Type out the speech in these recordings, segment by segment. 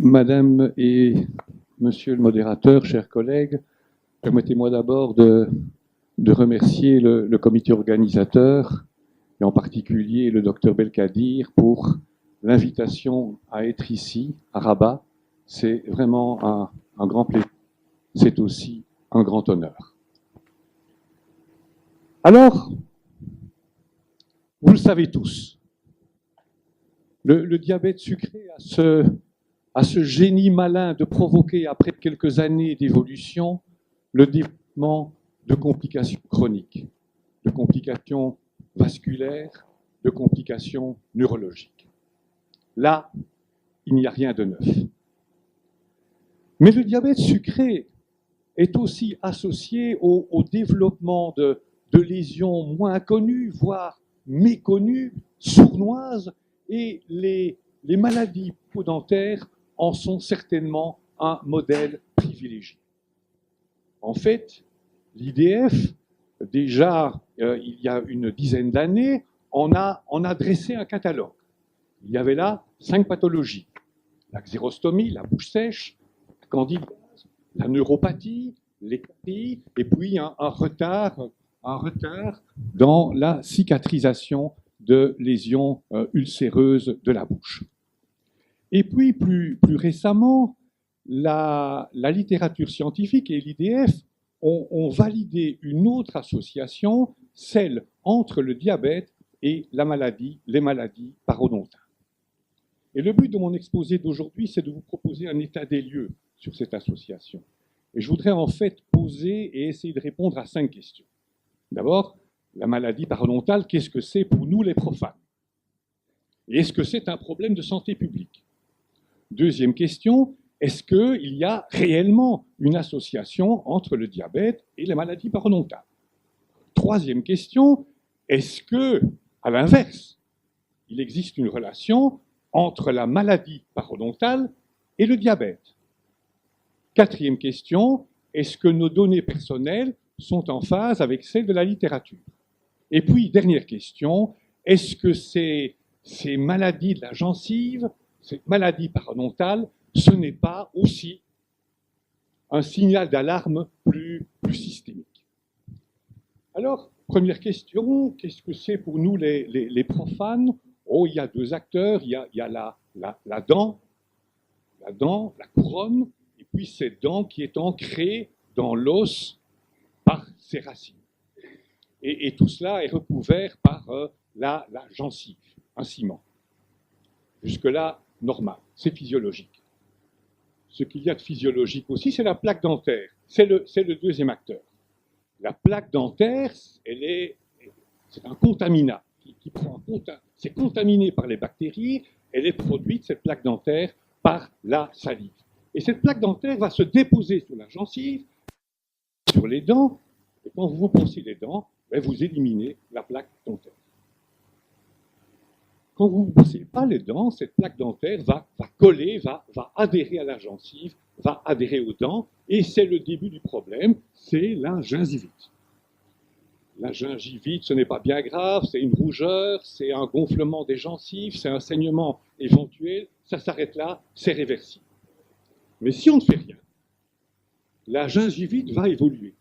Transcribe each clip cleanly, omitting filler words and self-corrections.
Madame et Monsieur le modérateur, chers collègues, permettez-moi d'abord de remercier le comité organisateur et en particulier le docteur Belkadir pour l'invitation à être ici, à Rabat. C'est vraiment un grand plaisir. C'est aussi un grand honneur. Alors, vous le savez tous, le diabète sucré a ce génie malin de provoquer, après quelques années d'évolution, le développement de complications chroniques, de complications vasculaires, de complications neurologiques. Là, il n'y a rien de neuf. Mais le diabète sucré est aussi associé au développement de lésions moins connues, voire méconnues, sournoises, et les maladies bucco-dentaires en sont certainement un modèle privilégié. En fait, l'IDF, déjà il y a une dizaine d'années, en a dressé un catalogue. Il y avait là 5 pathologies: la xérostomie, la bouche sèche, la candidase, la neuropathie, l'écarie, et puis un retard dans la cicatrisation de lésions ulcéreuses de la bouche. Et puis, plus récemment, la littérature scientifique et l'IDF ont validé une autre association, celle entre le diabète et les maladies parodontales. Et le but de mon exposé d'aujourd'hui, c'est de vous proposer un état des lieux sur cette association. Et je voudrais en fait poser et essayer de répondre à 5 questions. D'abord, la maladie parodontale, qu'est-ce que c'est pour nous les profanes? Et est-ce que c'est un problème de santé publique? Deuxième question, est-ce qu'il y a réellement une association entre le diabète et les maladies parodontales? Troisième question, est-ce que, à l'inverse, il existe une relation entre la maladie parodontale et le diabète? Quatrième question, est-ce que nos données personnelles sont en phase avec celles de la littérature? Et puis, dernière question, est-ce que ces maladies de la gencive, ces maladies parodontales, ce n'est pas aussi un signal d'alarme plus systémique? Alors, première question, qu'est-ce que c'est pour nous les profanes? Oh, il y a 2 acteurs, il y a la dent, la couronne, et puis cette dent qui est ancrée dans l'os par ses racines. Et tout cela est recouvert par la gencive, un ciment. Jusque-là, normal, c'est physiologique. Ce qu'il y a de physiologique aussi, c'est la plaque dentaire. C'est le deuxième acteur. La plaque dentaire, c'est un contaminat c'est contaminé par les bactéries. Elle est produite, cette plaque dentaire, par la salive. Et cette plaque dentaire va se déposer sur la gencive, sur les dents, et quand vous brossez les dents, vous éliminez la plaque dentaire. Quand vous ne brossez pas les dents, cette plaque dentaire va coller, va adhérer à la gencive, va adhérer aux dents, et c'est le début du problème, c'est la gingivite. La gingivite, ce n'est pas bien grave, c'est une rougeur, c'est un gonflement des gencives, c'est un saignement éventuel, ça s'arrête là, c'est réversible. Mais si on ne fait rien, la gingivite va évoluer.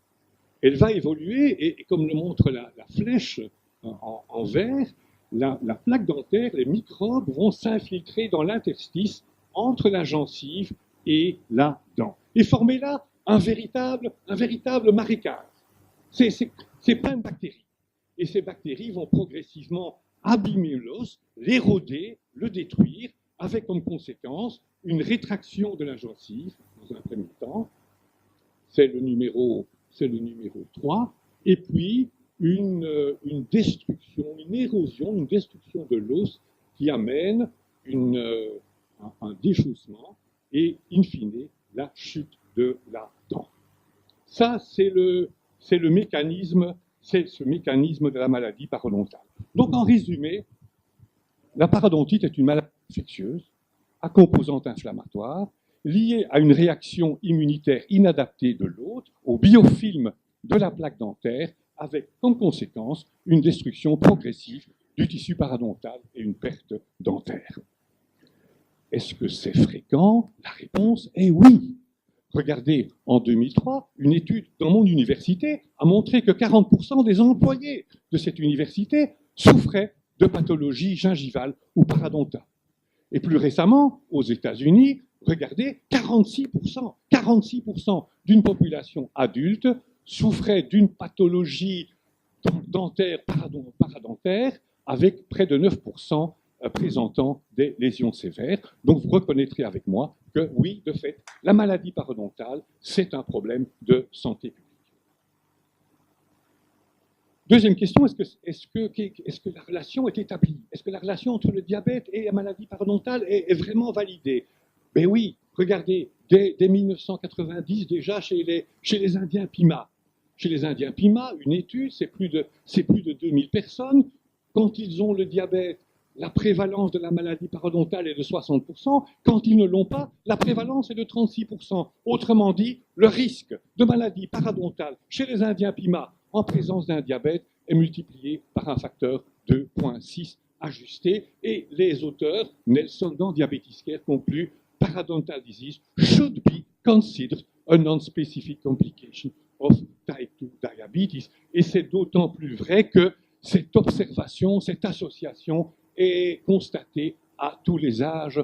Elle va évoluer, et comme le montre la flèche en vert, la plaque dentaire, les microbes vont s'infiltrer dans l'interstice entre la gencive et la dent. Et former là un véritable marécage. C'est plein de bactéries. Et ces bactéries vont progressivement abîmer l'os, l'éroder, le détruire, avec comme conséquence une rétraction de la gencive, dans un premier temps. C'est le numéro 3, et puis une destruction, une érosion, une destruction de l'os qui amène un déchaussement et, in fine, la chute de la dent. Ça, c'est ce mécanisme de la maladie parodontale. Donc, en résumé, la parodontite est une maladie infectieuse à composante inflammatoire liée à une réaction immunitaire inadaptée de l'hôte au biofilm de la plaque dentaire, avec comme conséquence une destruction progressive du tissu parodontal et une perte dentaire. Est-ce que c'est fréquent? La réponse est oui. Regardez, en 2003, une étude dans mon université a montré que 40% des employés de cette université souffraient de pathologies gingivales ou parodontales. Et plus récemment, aux États-Unis, regardez, 46% d'une population adulte souffrait d'une pathologie dentaire, parodontaire, avec près de 9% présentant des lésions sévères. Donc vous reconnaîtrez avec moi que oui, de fait, la maladie parodontale, c'est un problème de santé publique. Deuxième question, est-ce que la relation est établie? Est-ce que la relation entre le diabète et la maladie parodontale est vraiment validée? Ben oui, regardez, dès 1990 déjà chez les Indiens Pima. Chez les Indiens Pima, une étude, c'est plus de 2000 personnes. Quand ils ont le diabète, la prévalence de la maladie parodontale est de 60%. Quand ils ne l'ont pas, la prévalence est de 36%. Autrement dit, le risque de maladie parodontale chez les Indiens Pima en présence d'un diabète est multiplié par un facteur 2,6 ajusté. Et les auteurs, Nelson dans Diabetes Care, concluent parodontal disease should be considered a non-specific complication of type 2 diabetes. Et c'est d'autant plus vrai que cette observation, cette association est constatée à tous les âges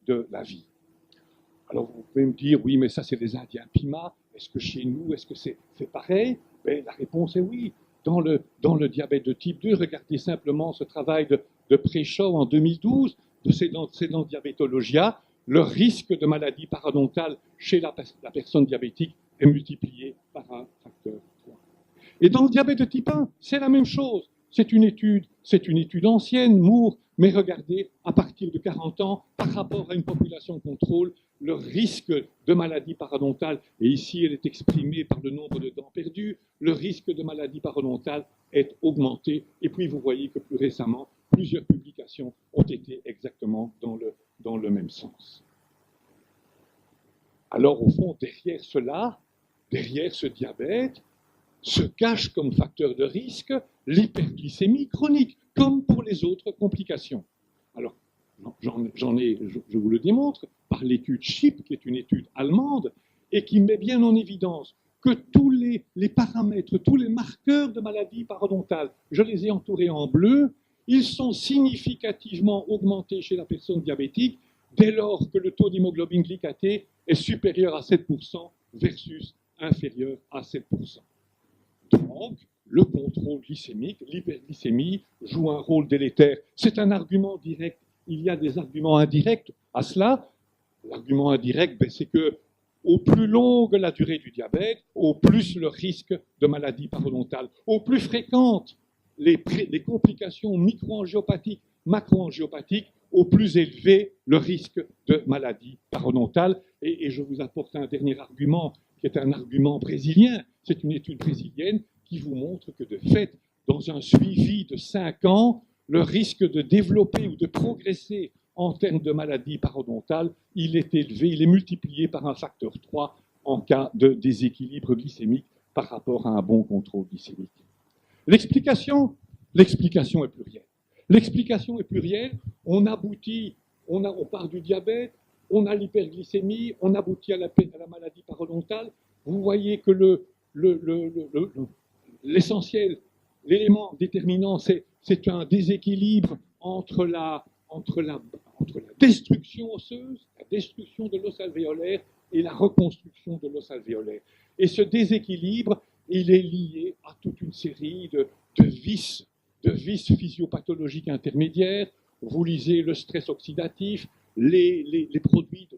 de la vie. Alors vous pouvez me dire, oui, mais ça c'est les Indiens Pima, est-ce que chez nous, est-ce que c'est pareil? Ben, la réponse est oui. Dans le diabète de type 2, regardez simplement ce travail de Preshaw en 2012, de Sédan Diabetologia, le risque de maladie parodontale chez la personne diabétique est multiplié par un facteur 3. Et dans le diabète de type 1, c'est la même chose. C'est une étude ancienne, Moore, mais regardez, à partir de 40 ans, par rapport à une population contrôle, le risque de maladie parodontale, et ici elle est exprimée par le nombre de dents perdues, le risque de maladie parodontale est augmenté. Et puis vous voyez que plus récemment, plusieurs publications ont été exactement dans le même sens. Alors au fond, derrière ce diabète, se cache comme facteur de risque l'hyperglycémie chronique, comme pour les autres complications. Alors, je vous le démontre par l'étude SHIP, qui est une étude allemande, et qui met bien en évidence que tous les paramètres, tous les marqueurs de maladie parodontale, je les ai entourés en bleu, ils sont significativement augmentés chez la personne diabétique dès lors que le taux d'hémoglobine glycatée est supérieur à 7% versus inférieur à 7%. Donc, le contrôle glycémique, l'hyperglycémie, joue un rôle délétère. C'est un argument direct. Il y a des arguments indirects à cela. L'argument indirect, c'est que au plus longue la durée du diabète, au plus le risque de maladie parodontale. Au plus fréquentes les complications microangiopathiques, macroangiopathiques, au plus élevé le risque de maladie parodontale. Et je vous apporte un dernier argument, qui est un argument brésilien. C'est une étude brésilienne qui vous montre que, de fait, dans un suivi de 5 ans, le risque de développer ou de progresser en termes de maladie parodontale, il est élevé, il est multiplié par un facteur 3 en cas de déséquilibre glycémique par rapport à un bon contrôle glycémique. L'explication est plurielle. L'explication est plurielle. On part du diabète, on a l'hyperglycémie, on aboutit à la maladie parodontale. Vous voyez que l'essentiel, l'élément déterminant, c'est un déséquilibre entre la destruction osseuse, la destruction de l'os alvéolaire et la reconstruction de l'os alvéolaire. Et ce déséquilibre, il est lié à toute une série de vices physiopathologiques intermédiaires. Vous lisez le stress oxydatif, les produits,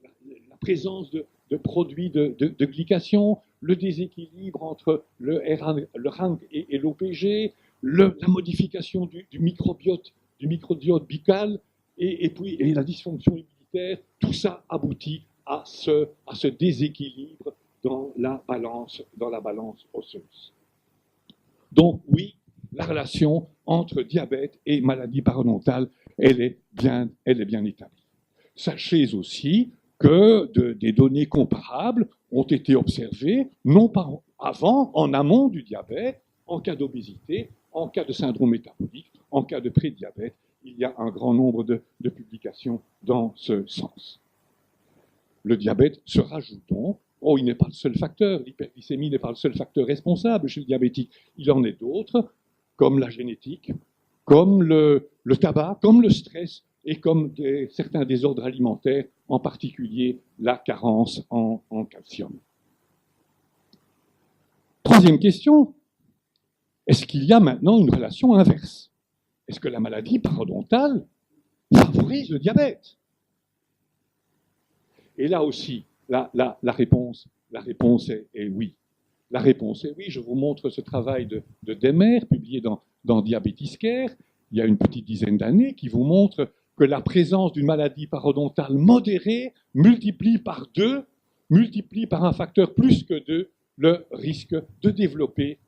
la présence de produits de glycation, le déséquilibre entre le RANG et l'OPG, la modification du microbiote buccal et la dysfonction immunitaire. Tout ça aboutit à ce déséquilibre dans la balance osseuse. Donc oui, la relation entre diabète et maladie parodontale, elle est bien établie. Sachez aussi que des données comparables ont été observées, non pas en amont du diabète, en cas d'obésité, en cas de syndrome métabolique, en cas de prédiabète. Il il y a un grand nombre de publications dans ce sens. Le diabète se rajoute donc. Oh, il n'est pas le seul facteur, l'hyperglycémie n'est pas le seul facteur responsable chez le diabétique. Il en est d'autres, comme la génétique, comme le tabac, comme le stress et comme certains désordres alimentaires, en particulier la carence en calcium. Troisième question, est-ce qu'il y a maintenant une relation inverse? Est-ce que la maladie parodontale favorise le diabète? Et là aussi, la réponse est oui. La réponse est oui. Je vous montre ce travail de Demer, publié dans Diabetes Care, il y a une petite dizaine d'années, qui vous montre que la présence d'une maladie parodontale modérée multiplie par un facteur plus que 2, le risque de développer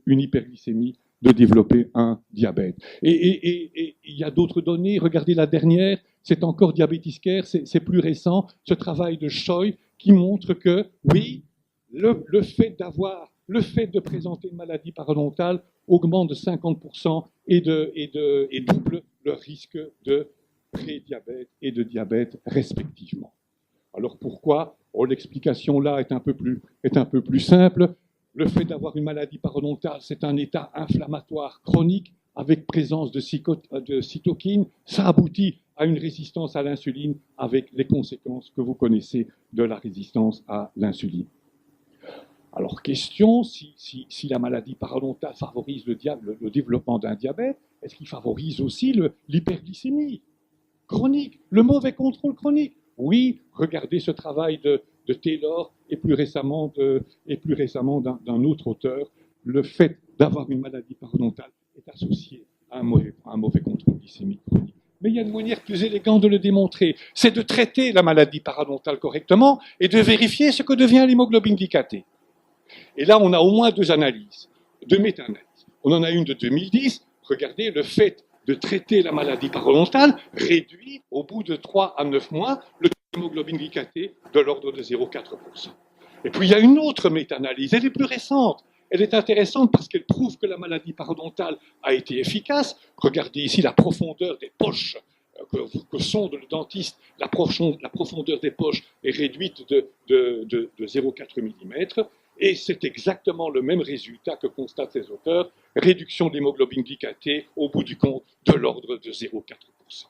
une hyperglycémie, de développer un diabète. Et il y a d'autres données. Regardez la dernière, c'est encore Diabetes Care, c'est plus récent, ce travail de Choi qui montre que, oui, le fait de présenter une maladie parodontale augmente de 50% et double le risque de prédiabète et de diabète respectivement. Alors pourquoi? Oh, l'explication là est un peu plus simple. Le fait d'avoir une maladie parodontale, c'est un état inflammatoire chronique avec présence de cytokines. Ça aboutit à une résistance à l'insuline avec les conséquences que vous connaissez de la résistance à l'insuline. Alors, question, si la maladie parodontale favorise le développement d'un diabète, est-ce qu'il favorise aussi l'hyperglycémie chronique, le mauvais contrôle chronique? Oui, regardez ce travail de Taylor et plus récemment d'un autre auteur. Le fait d'avoir une maladie parodontale est associé à un mauvais contrôle glycémique chronique. Mais il y a une manière plus élégante de le démontrer, c'est de traiter la maladie parodontale correctement et de vérifier ce que devient l'hémoglobine glycatée. Et là, on a au moins deux méta-analyses. On en a une de 2010. Regardez, le fait de traiter la maladie parodontale réduit, au bout de 3 à 9 mois, le taux d'hémoglobine glycatée de l'ordre de 0,4%. Et puis, il y a une autre méta-analyse. Elle est plus récente. Elle est intéressante parce qu'elle prouve que la maladie parodontale a été efficace. Regardez ici la profondeur des poches que sonde le dentiste. La profondeur des poches est réduite de 0,4 mm. Et c'est exactement le même résultat que constatent ces auteurs, réduction de l'hémoglobine glycatée au bout du compte de l'ordre de 0,4%.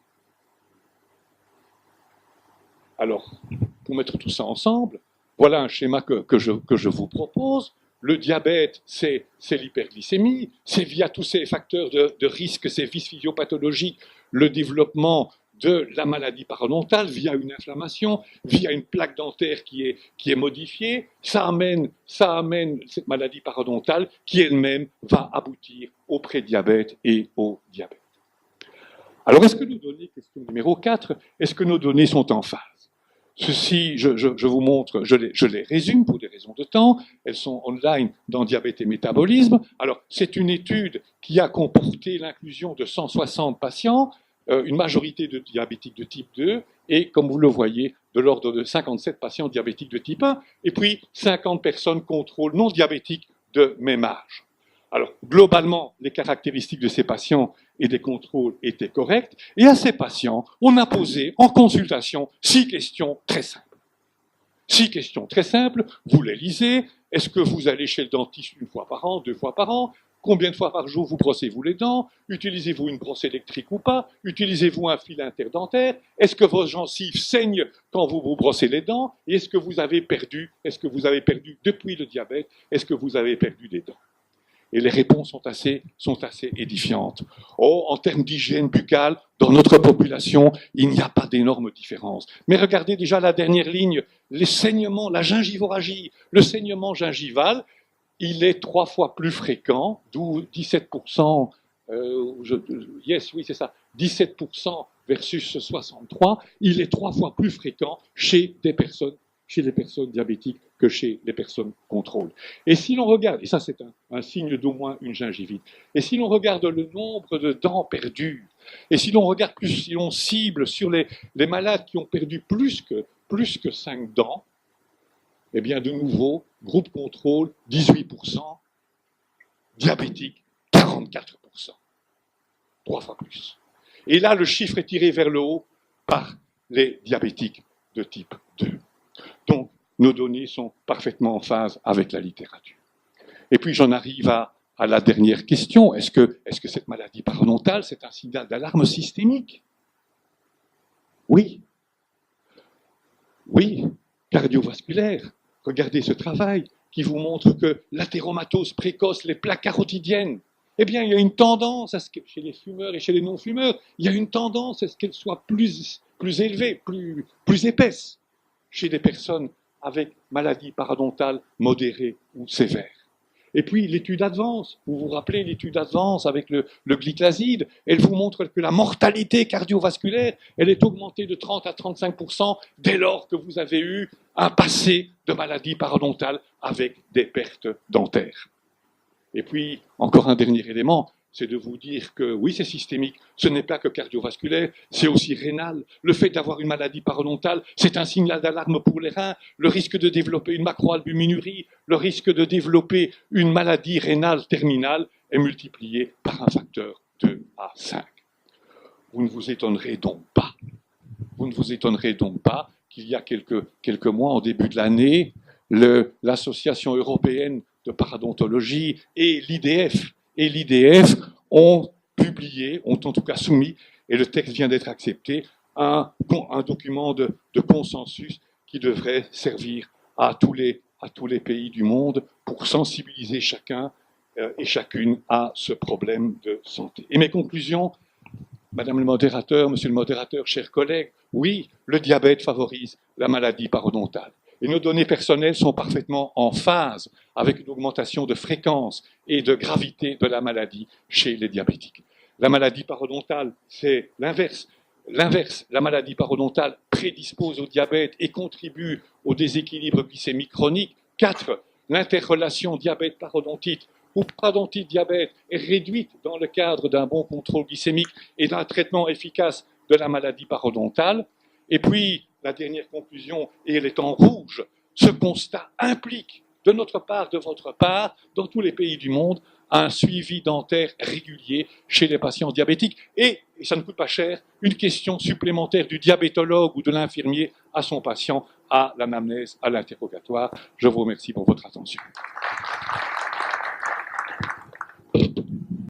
Alors, pour mettre tout ça ensemble, voilà un schéma que je vous propose. Le diabète, c'est l'hyperglycémie, c'est via tous ces facteurs de risque, ces vices physiopathologiques, le développement de la maladie parodontale via une inflammation, via une plaque dentaire qui est modifiée. Ça amène cette maladie parodontale qui elle-même va aboutir au prédiabète et au diabète. Alors, est-ce que nos données, question numéro 4, est-ce que nos données sont en phase? Ceci, je vous montre, je les résume pour des raisons de temps. Elles sont online dans Diabète et Métabolisme. Alors, c'est une étude qui a comporté l'inclusion de 160 patients, une majorité de diabétiques de type 2, et comme vous le voyez, de l'ordre de 57 patients diabétiques de type 1, et puis 50 personnes contrôle non diabétiques de même âge. Alors, globalement, les caractéristiques de ces patients et des contrôles étaient correctes, et à ces patients, on a posé en consultation 6 questions très simples. 6 questions très simples, vous les lisez. Est-ce que vous allez chez le dentiste 1 fois par an, 2 fois par an? Combien de fois par jour vous brossez-vous les dents? Utilisez-vous une brosse électrique ou pas? Utilisez-vous un fil interdentaire? Est-ce que vos gencives saignent quand vous vous brossez les dents? Et est-ce que vous avez perdu depuis le diabète, est-ce que vous avez perdu des dents? Et les réponses sont assez édifiantes. Oh, en termes d'hygiène buccale, dans notre population, il n'y a pas d'énormes différences. Mais regardez déjà la dernière ligne, les saignements, la gingivorragie, le saignement gingival, il est 3 fois plus fréquent, d'où 17%, oui c'est ça, 17% versus 63%, il est 3 fois plus fréquent chez les personnes diabétiques que chez les personnes contrôle. Et si l'on regarde, et ça c'est un signe d'au moins une gingivite, et si l'on regarde le nombre de dents perdues, et si l'on regarde plus, si l'on cible sur les malades qui ont perdu plus que 5 dents, eh bien de nouveau, groupe contrôle, 18%, diabétique, 44%. 3 fois plus. Et là, le chiffre est tiré vers le haut par les diabétiques de type 2. Donc, nos données sont parfaitement en phase avec la littérature. Et puis, j'en arrive à la dernière question. Est-ce que cette maladie parodontale, c'est un signal d'alarme systémique? Oui. Oui, cardiovasculaire. Regardez ce travail qui vous montre que l'athéromatose précoce, les plaques carotidiennes, eh bien, il y a une tendance à ce que, chez les fumeurs et chez les non-fumeurs, il y a une tendance à ce qu'elles soient plus élevées, plus épaisses chez des personnes avec maladie parodontale modérée ou sévère. Et puis l'étude Advance, vous vous rappelez l'étude Advance avec le glyclaside, elle vous montre que la mortalité cardiovasculaire, elle est augmentée de 30 à 35% dès lors que vous avez eu un passé de maladie parodontale avec des pertes dentaires. Et puis, encore un dernier élément, c'est de vous dire que oui, c'est systémique, ce n'est pas que cardiovasculaire, c'est aussi rénal. Le fait d'avoir une maladie parodontale, c'est un signal d'alarme pour les reins. Le risque de développer une macroalbuminurie, le risque de développer une maladie rénale terminale est multiplié par un facteur 2 à 5. Vous ne vous étonnerez donc pas. Vous ne vous étonnerez donc pas qu'il y a quelques mois, en début de l'année, l'Association européenne de parodontologie et l'IDF ont publié, ont en tout cas soumis, et le texte vient d'être accepté, un document de consensus qui devrait servir à tous les pays du monde pour sensibiliser chacun et chacune à ce problème de santé. Et mes conclusions, Madame le modérateur, Monsieur le modérateur, chers collègues, oui, le diabète favorise la maladie parodontale. Et nos données personnelles sont parfaitement en phase avec une augmentation de fréquence et de gravité de la maladie chez les diabétiques. La maladie parodontale, c'est l'inverse. L'inverse, la maladie parodontale prédispose au diabète et contribue au déséquilibre glycémique chronique. 4. L'interrelation diabète-parodontite ou parodontite-diabète est réduite dans le cadre d'un bon contrôle glycémique et d'un traitement efficace de la maladie parodontale. Et puis, la dernière conclusion, et elle est en rouge, ce constat implique de notre part, de votre part, dans tous les pays du monde, un suivi dentaire régulier chez les patients diabétiques et ça ne coûte pas cher, une question supplémentaire du diabétologue ou de l'infirmier à son patient, à l'anamnèse, à l'interrogatoire. Je vous remercie pour votre attention.